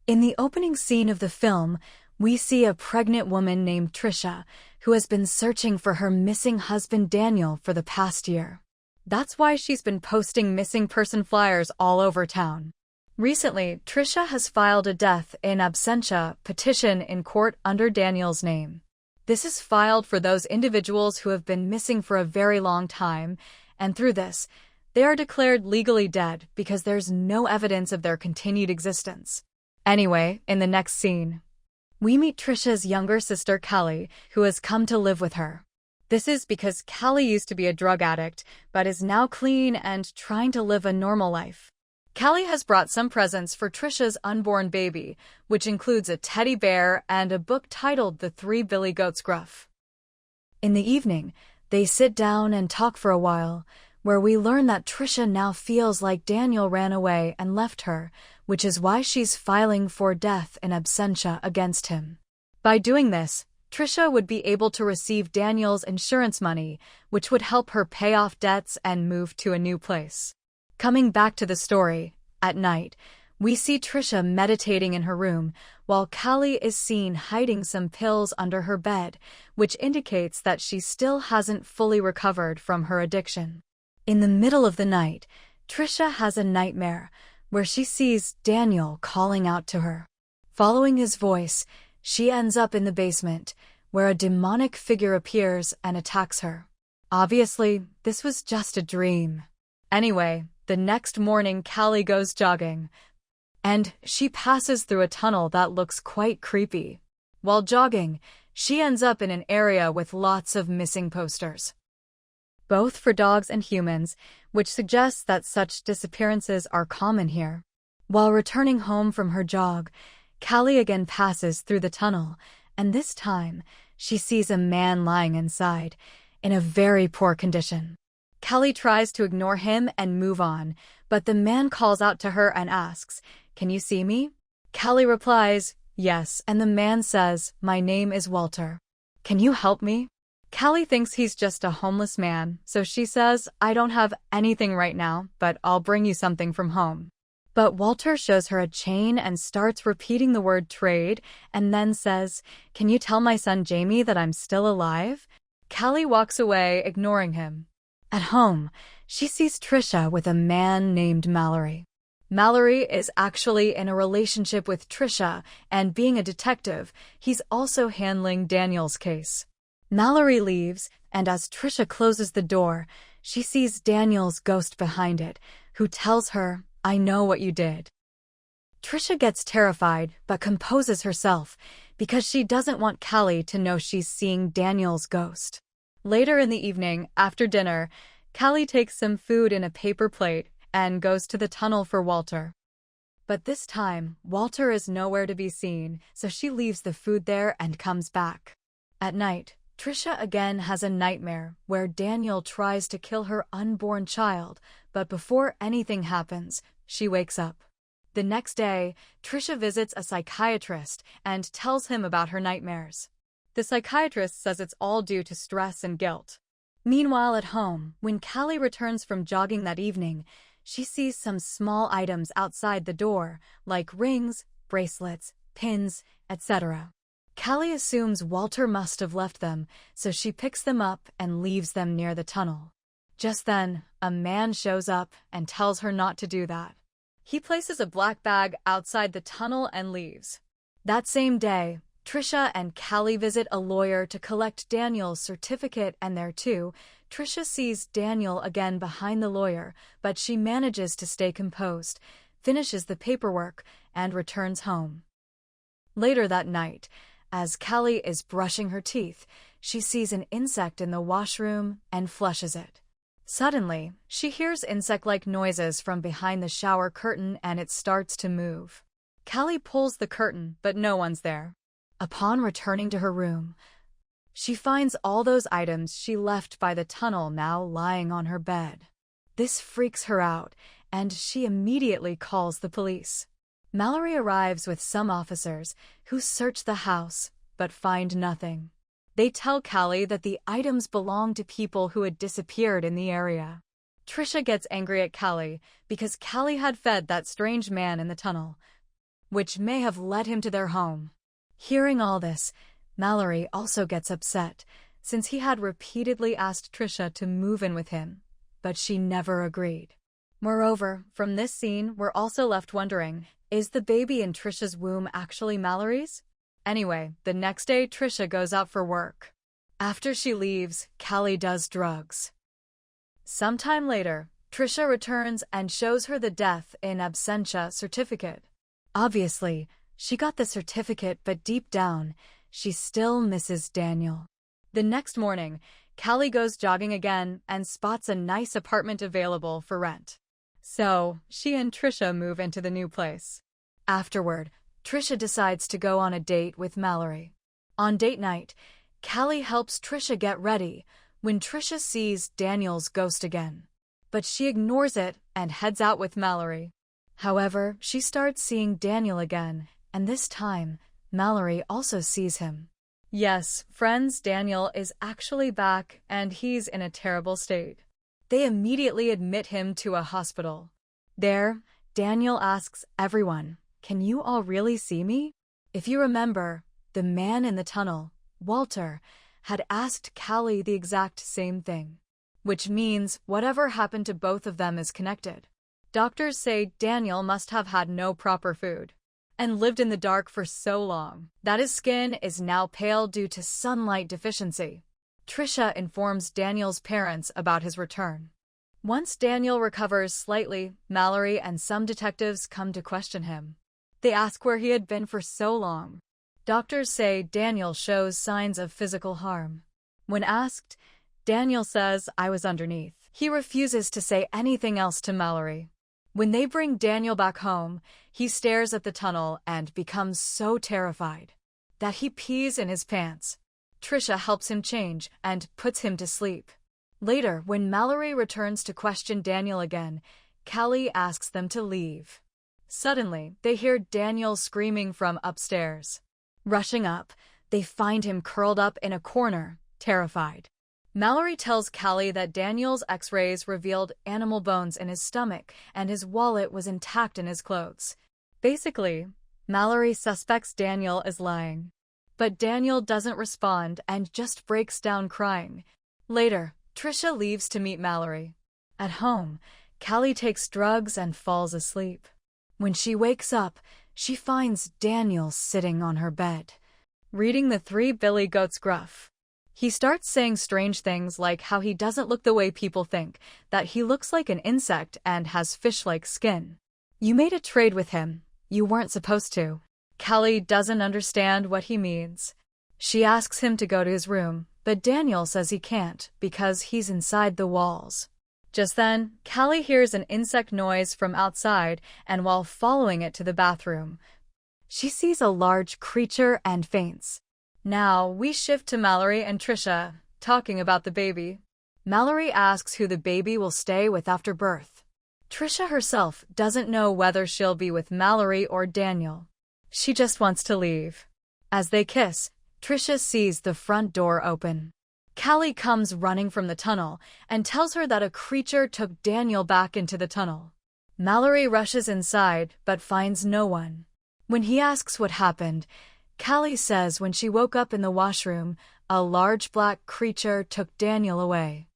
In the opening scene of the film, we see a pregnant woman named Tricia, who has been searching for her missing husband Daniel for the past year. That's why she's been posting missing person flyers all over town. Recently, Tricia has filed a death in absentia petition in court under Daniel's name. This is filed for those individuals who have been missing for a very long time, and through this, they are declared legally dead because there's no evidence of their continued existence. Anyway, in the next scene, we meet Tricia's younger sister Callie, who has come to live with her. This is because Callie used to be a drug addict, but is now clean and trying to live a normal life. Callie has brought some presents for Tricia's unborn baby, which includes a teddy bear and a book titled The Three Billy Goats Gruff. In the evening, they sit down and talk for a while, where we learn that Tricia now feels like Daniel ran away and left her, which is why she's filing for death in absentia against him. By doing this, Tricia would be able to receive Daniel's insurance money, which would help her pay off debts and move to a new place. Coming back to the story, at night, we see Tricia meditating in her room, while Callie is seen hiding some pills under her bed, which indicates that she still hasn't fully recovered from her addiction. In the middle of the night, Tricia has a nightmare, where she sees Daniel calling out to her. Following his voice, she ends up in the basement, where a demonic figure appears and attacks her. Obviously, this was just a dream. Anyway, the next morning Callie goes jogging, and she passes through a tunnel that looks quite creepy. While jogging, she ends up in an area with lots of missing posters, both for dogs and humans, which suggests that such disappearances are common here. While returning home from her jog, Callie again passes through the tunnel, and this time, she sees a man lying inside, in a very poor condition. Callie tries to ignore him and move on, but the man calls out to her and asks, "Can you see me?" Callie replies, "Yes," and the man says, "My name is Walter. Can you help me?" Callie thinks he's just a homeless man, so she says, "I don't have anything right now, but I'll bring you something from home." But Walter shows her a chain and starts repeating the word trade, and then says, "Can you tell my son Jamie that I'm still alive?" Callie walks away, ignoring him. At home, she sees Tricia with a man named Mallory. Mallory is actually in a relationship with Tricia, and being a detective, he's also handling Daniel's case. Mallory leaves, and as Tricia closes the door, she sees Daniel's ghost behind it, who tells her, "I know what you did." Tricia gets terrified, but composes herself, because she doesn't want Callie to know she's seeing Daniel's ghost. Later in the evening, after dinner, Callie takes some food in a paper plate and goes to the tunnel for Walter. But this time, Walter is nowhere to be seen, so she leaves the food there and comes back. At night, Tricia again has a nightmare where Daniel tries to kill her unborn child, but before anything happens, she wakes up. The next day, Tricia visits a psychiatrist and tells him about her nightmares. The psychiatrist says it's all due to stress and guilt. Meanwhile, at home, when Callie returns from jogging that evening, she sees some small items outside the door, like rings, bracelets, pins, etc. Callie assumes Walter must have left them, so she picks them up and leaves them near the tunnel. Just then, a man shows up and tells her not to do that. He places a black bag outside the tunnel and leaves. That same day, Tricia and Callie visit a lawyer to collect Daniel's certificate, and there too, Tricia sees Daniel again behind the lawyer, but she manages to stay composed, finishes the paperwork, and returns home. Later that night, as Callie is brushing her teeth, she sees an insect in the washroom and flushes it. Suddenly, she hears insect-like noises from behind the shower curtain and it starts to move. Callie pulls the curtain, but no one's there. Upon returning to her room, she finds all those items she left by the tunnel now lying on her bed. This freaks her out, and she immediately calls the police. Mallory arrives with some officers, who search the house, but find nothing. They tell Callie that the items belong to people who had disappeared in the area. Tricia gets angry at Callie, because Callie had fed that strange man in the tunnel. which may have led him to their home. Hearing all this, Mallory also gets upset, since he had repeatedly asked Tricia to move in with him, but she never agreed. Moreover, from this scene, we're also left wondering, is the baby in Tricia's womb actually Mallory's? Anyway, the next day Tricia goes out for work. After she leaves, Callie does drugs. Sometime later, Tricia returns and shows her the death in Absentia certificate. Obviously, she got the certificate, but deep down, she still misses Daniel. The next morning, Callie goes jogging again and spots a nice apartment available for rent. So, she and Tricia move into the new place. Afterward, Tricia decides to go on a date with Mallory. On date night, Callie helps Tricia get ready when Tricia sees Daniel's ghost again. But she ignores it and heads out with Mallory. However, she starts seeing Daniel again, and this time, Mallory also sees him. Yes, friends, Daniel is actually back, and he's in a terrible state. They immediately admit him to a hospital. There, Daniel asks everyone, "Can you all really see me?" If you remember, the man in the tunnel, Walter, had asked Callie the exact same thing. Which means whatever happened to both of them is connected. Doctors say Daniel must have had no proper food and lived in the dark for so long that his skin is now pale due to sunlight deficiency. Tricia informs Daniel's parents about his return. Once Daniel recovers slightly, Mallory and some detectives come to question him. They ask where he had been for so long. Doctors say Daniel shows signs of physical harm. When asked, Daniel says, "I was underneath." He refuses to say anything else to Mallory. When they bring Daniel back home, he stares at the tunnel and becomes so terrified that he pees in his pants. Tricia helps him change and puts him to sleep. Later, when Mallory returns to question Daniel again, Callie asks them to leave. Suddenly, they hear Daniel screaming from upstairs. Rushing up, they find him curled up in a corner, terrified. Mallory tells Callie that Daniel's x-rays revealed animal bones in his stomach and his wallet was intact in his clothes. Basically, Mallory suspects Daniel is lying. But Daniel doesn't respond and just breaks down crying. Later, Tricia leaves to meet Mallory. At home, Callie takes drugs and falls asleep. When she wakes up, she finds Daniel sitting on her bed, reading the Three Billy Goats Gruff. He starts saying strange things like how he doesn't look the way people think, that he looks like an insect and has fish-like skin. You made a trade with him. You weren't supposed to. Callie doesn't understand what he means. She asks him to go to his room, but Daniel says he can't because he's inside the walls. Just then, Callie hears an insect noise from outside, and while following it to the bathroom, she sees a large creature and faints. Now, we shift to Mallory and Tricia, talking about the baby. Mallory asks who the baby will stay with after birth. Tricia herself doesn't know whether she'll be with Mallory or Daniel. She just wants to leave. As they kiss, Tricia sees the front door open. Callie comes running from the tunnel and tells her that a creature took Daniel back into the tunnel. Mallory rushes inside but finds no one. When he asks what happened, Callie says when she woke up in the washroom, a large black creature took Daniel away.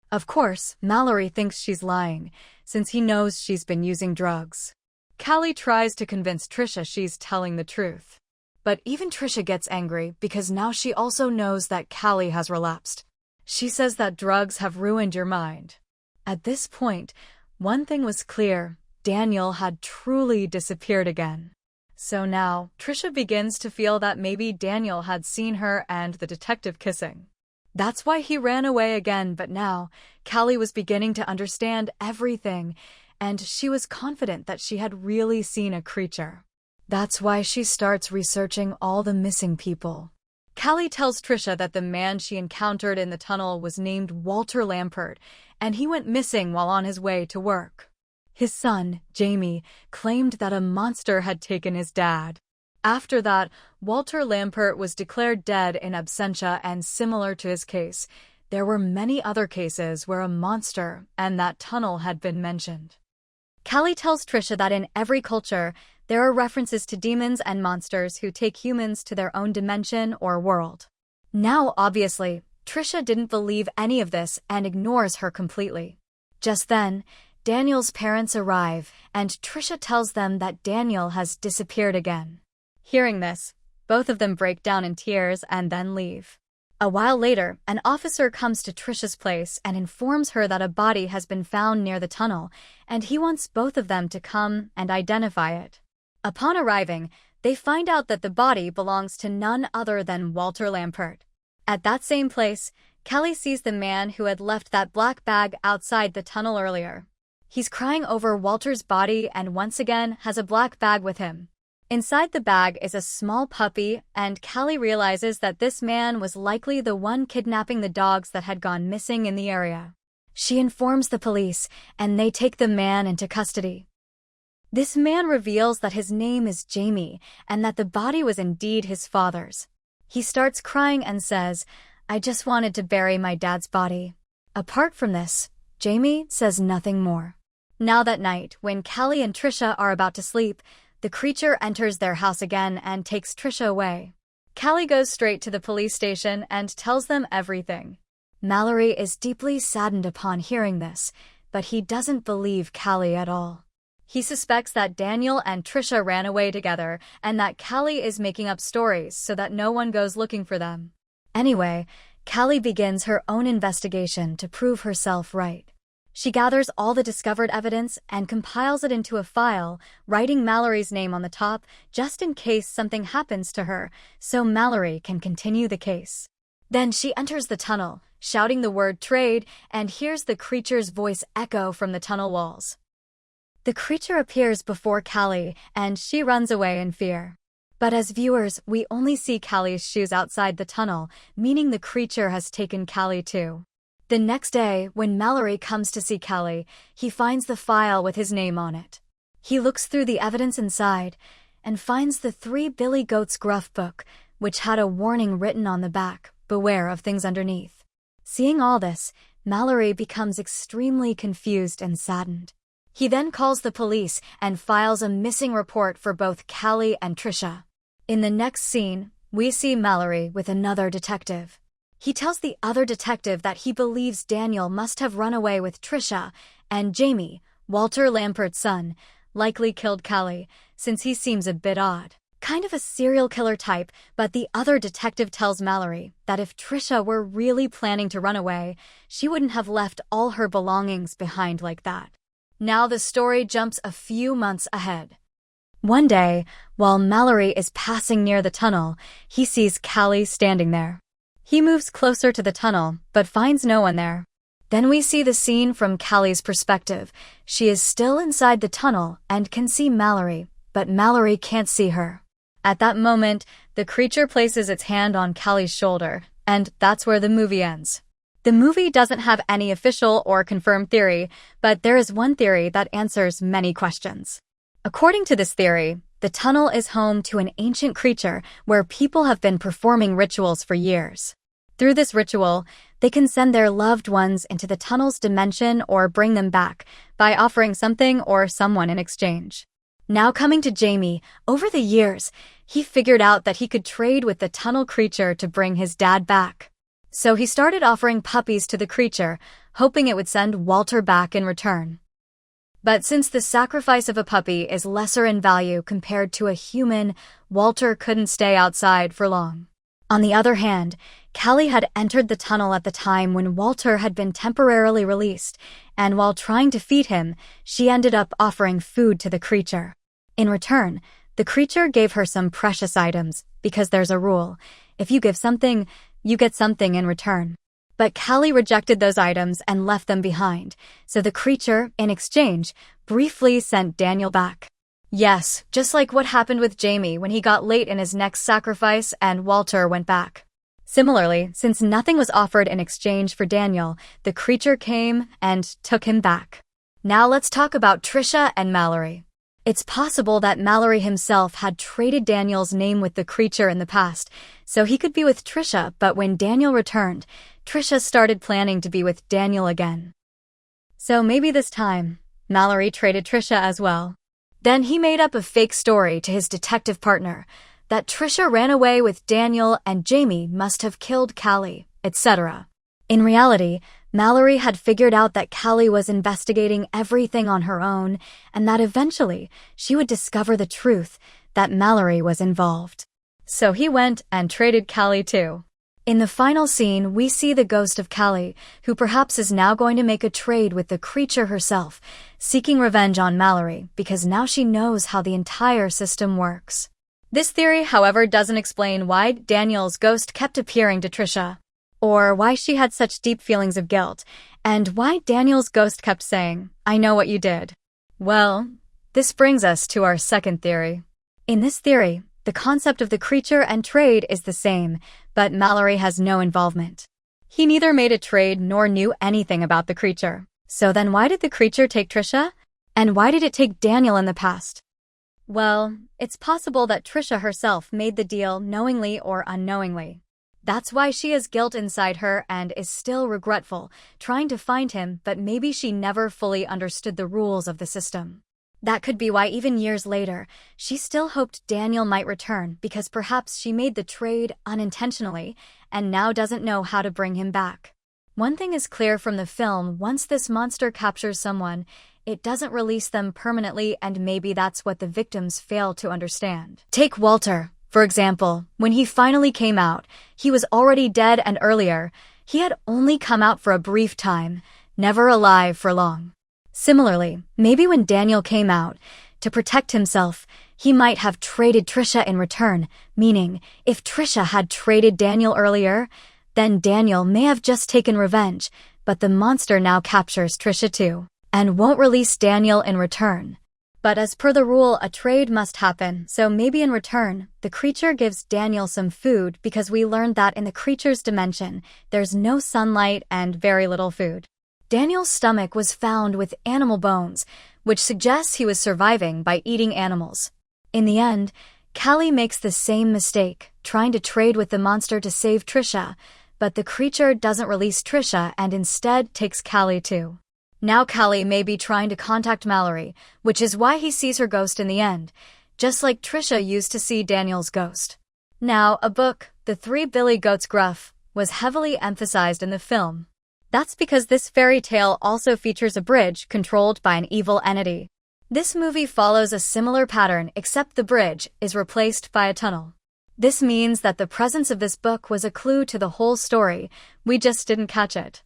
Of course, Mallory thinks she's lying, since he knows she's been using drugs. Callie tries to convince Tricia she's telling the truth. But even Tricia gets angry because now she also knows that Callie has relapsed. She says that drugs have ruined your mind. At this point, one thing was clear: Daniel had truly disappeared again. So now, Tricia begins to feel that maybe Daniel had seen her and the detective kissing. That's why he ran away again, but now, Callie was beginning to understand everything, and she was confident that she had really seen a creature. That's why she starts researching all the missing people. Callie tells Tricia that the man she encountered in the tunnel was named Walter Lampert, and he went missing while on his way to work. His son, Jamie, claimed that a monster had taken his dad. After that, Walter Lampert was declared dead in absentia, and similar to his case, there were many other cases where a monster and that tunnel had been mentioned. Callie tells Tricia that in every culture, There are references to demons and monsters who take humans to their own dimension or world. Now, obviously, Tricia didn't believe any of this and ignores her completely. Just then, Daniel's parents arrive, and Tricia tells them that Daniel has disappeared again. Hearing this, both of them break down in tears and then leave. A while later, an officer comes to Tricia's place and informs her that a body has been found near the tunnel, and he wants both of them to come and identify it. Upon arriving, they find out that the body belongs to none other than Walter Lampert. At that same place, Kelly sees the man who had left that black bag outside the tunnel earlier. He's crying over Walter's body and once again has a black bag with him. Inside the bag is a small puppy, and Kelly realizes that this man was likely the one kidnapping the dogs that had gone missing in the area. She informs the police, and they take the man into custody. This man reveals that his name is Jamie, and that the body was indeed his father's. He starts crying and says, "I just wanted to bury my dad's body." Apart from this, Jamie says nothing more. Now that night, when Kelly and Tricia are about to sleep, the creature enters their house again and takes Tricia away. Kelly goes straight to the police station and tells them everything. Mallory is deeply saddened upon hearing this, but he doesn't believe Kelly at all. He suspects that Daniel and Tricia ran away together and that Kelly is making up stories so that no one goes looking for them. Anyway, Kelly begins her own investigation to prove herself right. She gathers all the discovered evidence and compiles it into a file, writing Mallory's name on the top just in case something happens to her, so Mallory can continue the case. Then she enters the tunnel, shouting the word trade, and hears the creature's voice echo from the tunnel walls. The creature appears before Kelly, and she runs away in fear. But as viewers, we only see Kelly's shoes outside the tunnel, meaning the creature has taken Kelly too. The next day, when Mallory comes to see Kelly, he finds the file with his name on it. He looks through the evidence inside and finds the Three Billy Goats Gruff book, which had a warning written on the back, "Beware of things underneath." Seeing all this, Mallory becomes extremely confused and saddened. He then calls the police and files a missing report for both Kelly and Tricia. In the next scene, we see Mallory with another detective. He tells the other detective that he believes Daniel must have run away with Tricia, and Jamie, Walter Lampert's son, likely killed Kelly, since he seems a bit odd. Kind of a serial killer type, but the other detective tells Mallory that if Tricia were really planning to run away, she wouldn't have left all her belongings behind like that. Now the story jumps a few months ahead. One day, while Mallory is passing near the tunnel, he sees Kelly standing there. He moves closer to the tunnel, but finds no one there. Then we see the scene from Kelly's perspective. She is still inside the tunnel and can see Mallory, but Mallory can't see her. At that moment, the creature places its hand on Kelly's shoulder, and that's where the movie ends. The movie doesn't have any official or confirmed theory, but there is one theory that answers many questions. According to this theory, the tunnel is home to an ancient creature where people have been performing rituals for years. Through this ritual, they can send their loved ones into the tunnel's dimension or bring them back by offering something or someone in exchange. Now coming to Jamie, over the years, he figured out that he could trade with the tunnel creature to bring his dad back. So he started offering puppies to the creature, hoping it would send Walter back in return. But since the sacrifice of a puppy is lesser in value compared to a human, Walter couldn't stay outside for long. On the other hand, Kelly had entered the tunnel at the time when Walter had been temporarily released, and while trying to feed him, she ended up offering food to the creature. In return, the creature gave her some precious items, because there's a rule: if you give something, you get something in return. But Kelly rejected those items and left them behind, so the creature, in exchange, briefly sent Daniel back. Yes, just like what happened with Jamie when he got late in his next sacrifice and Walter went back. Similarly, since nothing was offered in exchange for Daniel, the creature came and took him back. Now let's talk about Tricia and Mallory. It's possible that Mallory himself had traded Daniel's name with the creature in the past, so he could be with Tricia, but when Daniel returned, Tricia started planning to be with Daniel again. So maybe this time, Mallory traded Tricia as well. Then he made up a fake story to his detective partner that Tricia ran away with Daniel and Jamie must have killed Callie, etc. In reality, Mallory had figured out that Callie was investigating everything on her own and that eventually she would discover the truth that Mallory was involved. So he went and traded Callie too. In the final scene, we see the ghost of Callie, who perhaps is now going to make a trade with the creature herself, seeking revenge on Mallory because now she knows how the entire system works. This theory, however, doesn't explain why Daniel's ghost kept appearing to Tricia, or why she had such deep feelings of guilt, and why Daniel's ghost kept saying, "I know what you did." Well, this brings us to our second theory. In this theory, the concept of the creature and trade is the same, but Mallory has no involvement. He neither made a trade nor knew anything about the creature. So then why did the creature take Tricia? And why did it take Daniel in the past? Well, it's possible that Tricia herself made the deal knowingly or unknowingly. That's why she has guilt inside her and is still regretful, trying to find him, but maybe she never fully understood the rules of the system. That could be why even years later, she still hoped Daniel might return because perhaps she made the trade unintentionally and now doesn't know how to bring him back. One thing is clear from the film: once this monster captures someone, it doesn't release them permanently, and maybe that's what the victims fail to understand. Take Walter, for example. When he finally came out, he was already dead, and earlier, he had only come out for a brief time, never alive for long. Similarly, maybe when Daniel came out, to protect himself, he might have traded Tricia in return, meaning, if Tricia had traded Daniel earlier, then Daniel may have just taken revenge, but the monster now captures Tricia too, and won't release Daniel in return. But as per the rule, a trade must happen, so maybe in return, the creature gives Daniel some food because we learned that in the creature's dimension, there's no sunlight and very little food. Daniel's stomach was found with animal bones, which suggests he was surviving by eating animals. In the end, Callie makes the same mistake, trying to trade with the monster to save Tricia, but the creature doesn't release Tricia and instead takes Callie too. Now Callie may be trying to contact Mallory, which is why he sees her ghost in the end, just like Tricia used to see Daniel's ghost. Now, a book, The Three Billy Goats Gruff, was heavily emphasized in the film. That's because this fairy tale also features a bridge controlled by an evil entity. This movie follows a similar pattern, except the bridge is replaced by a tunnel. This means that the presence of this book was a clue to the whole story, we just didn't catch it.